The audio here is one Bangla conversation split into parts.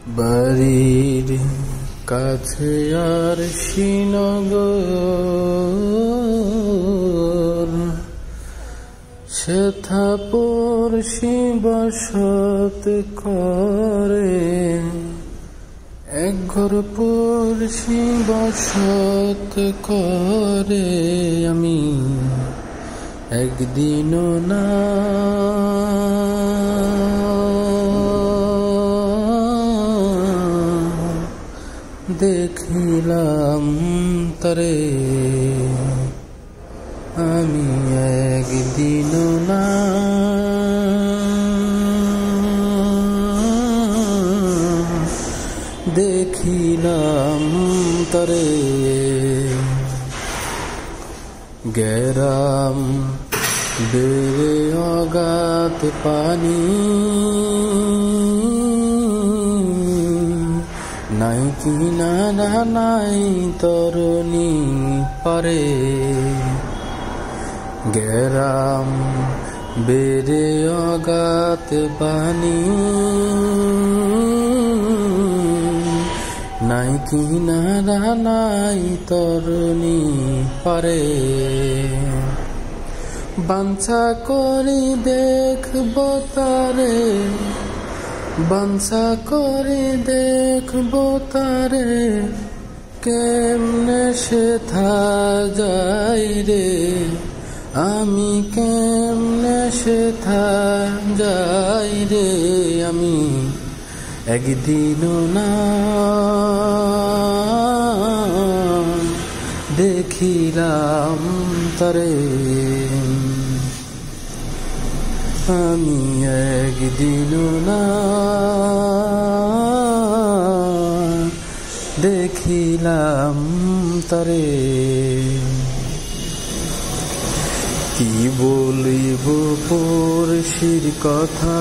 বাড়ির কাছে আর শ্রীনগর সেথা পড়শি বসত করে এক ঘর পড়শি বসত করে আমি একদিনও না দেখিলাম তরে আমি একদিনও না দেখিলাম তরে গেরাম বেড়ে অগাত পানি নাই কিনারা নাই তরুণী পারে গেরাম বেড়ে অগাত পানি নাই কিনারা নাই তরুণী পারে বাঞ্ছা করি দেখব তারে বাঞ্ছা করি দেখব তারে কেমনে সেথা যাই রে আমি কেমনে সেথা যাই রে আমি একদিনও না দেখিলাম তরে আমি একদিনও না দেখিলাম তরে কি বলিব পড়শির কথা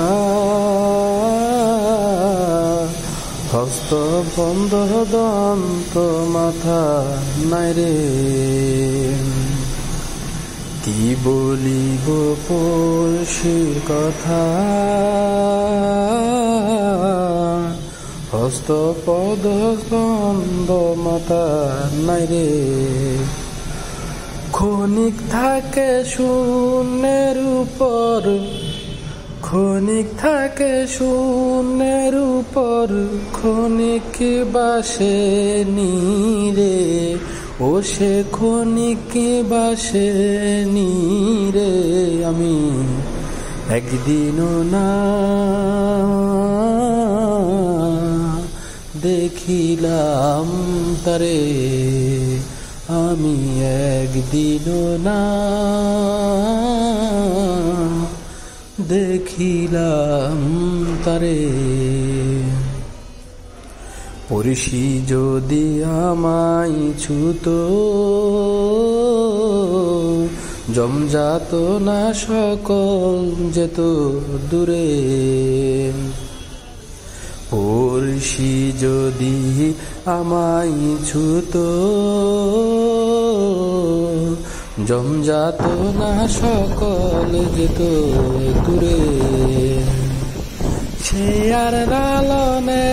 হস্ত বন্ধ দন্ত মাথা নাই রে কি বলিব পড়শির কথা হস্ত পদ বন্ধ মাথা নাই রে ক্ষণিক থাকে শূন্যের উপর ক্ষণিক থাকে শূন্যের উপর ক্ষণিক বাসে নীরে ও সে ক্ষণিক বাসে নীরে আমি একদিনও না দেখিলাম তারে আমি একদিনও না দেখিলাম তারে পড়শি যদি আমায় ছুত জমজাত না সকল যেত দূরে পড়শি যদি আমায় ছুত জমজাত না সকল যেত দূরে সে আর লালনে